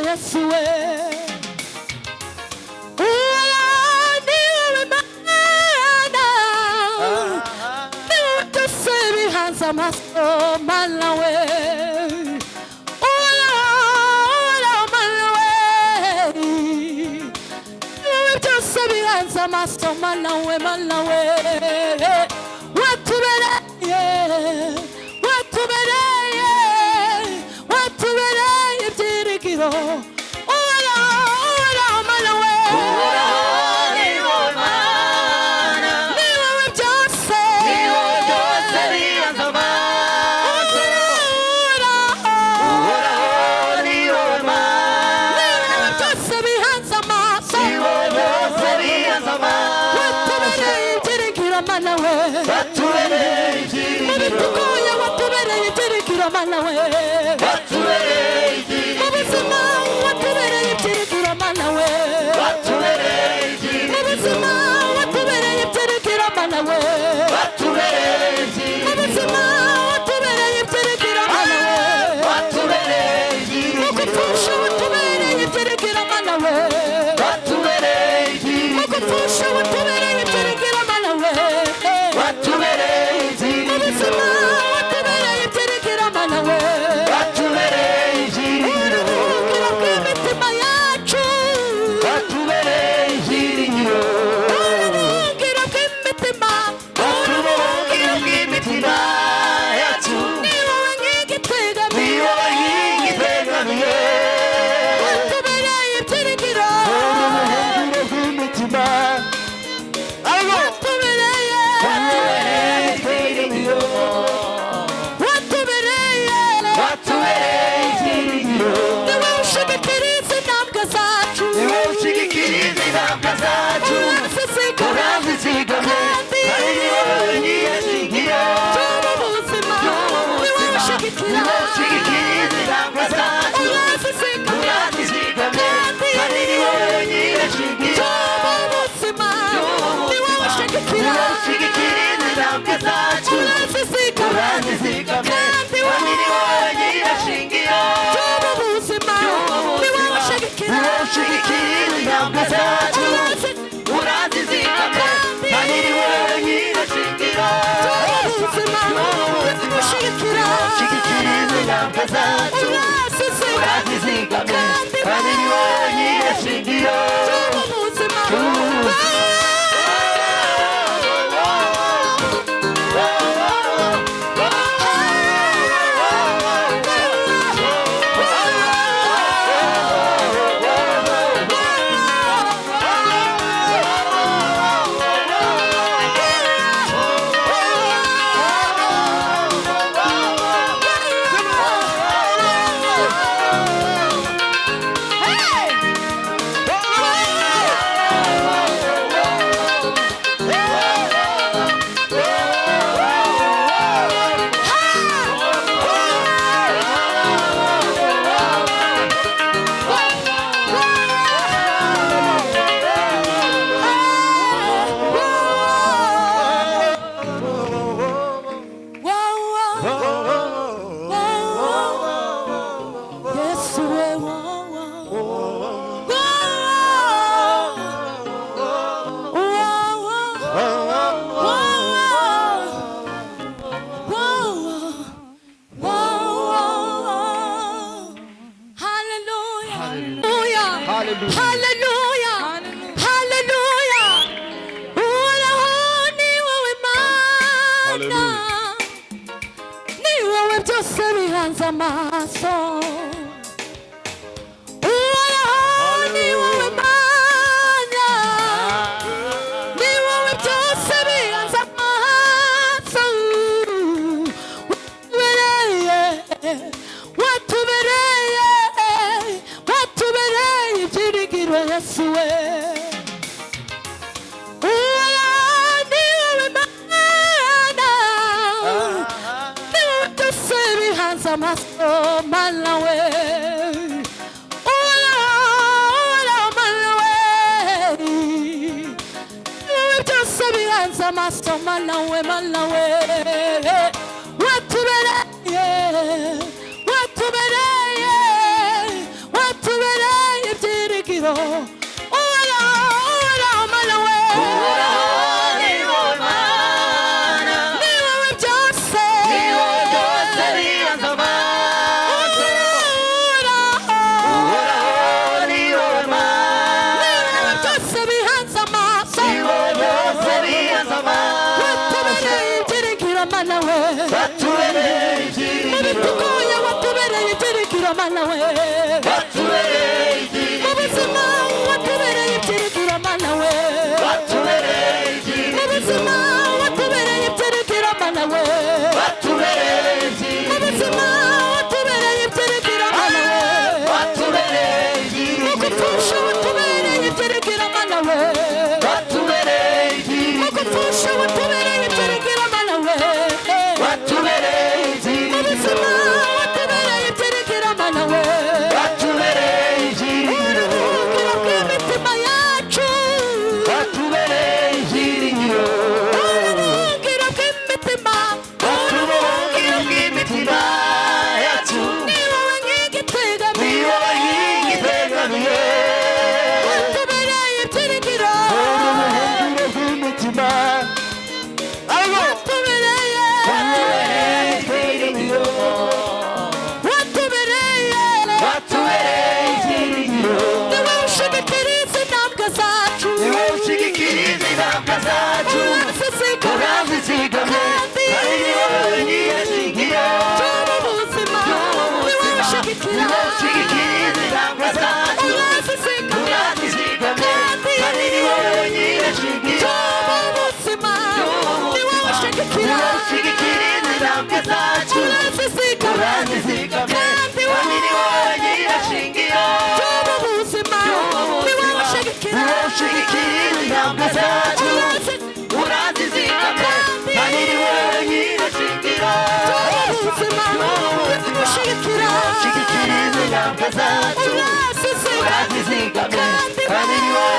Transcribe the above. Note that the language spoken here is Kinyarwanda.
Yesu we ni wowe Mana niwe byose bihanze amaso Mana we Master Malawe Malawe watubereye ibyiringiro Master Malawe Malawe watubereye shingiro uhoraho mana we ni wowe mana ni wowe byose bihanze amaso uhoraho ni wowe mana ni wowe byose bihanze amaso watubereye ibyiringiro mana we mu bitugoye watubereye ibyiringiro mana we mu buzima watubereye ibyiringiro mana we mu buzima watubereye ibyiringiro mana we mu buzima watubereye ibyiringiro mana we mu gupfusha watubereye ibyiringiro mana we mu gupfusha watubereye ibyiringiro mana we mu buzima watubereye ibyiringiro mana we uburuhukiro bw'imitima yacu uburuhukiro bw'imitima ni wowe nk'igitwegamiye watubereye ibyiringiro watubereye ni wowe ushigikiriza intambwe zacu urazisiga tuba ubuzima ni wowe ushigikiriza intambwe zacu urazisiga kandi ni wowe tuba ubuzima ni wowe ushigikiriza intambwe zacu urazisiga kandi ni wowe tuba ubuzima ni wowe ushigikiriza intambwe zacu urazisiga kandi ni wowe tuba ubuzima ni wowe ushigikiriza intambwe zacu urazisiga kandi ni wowe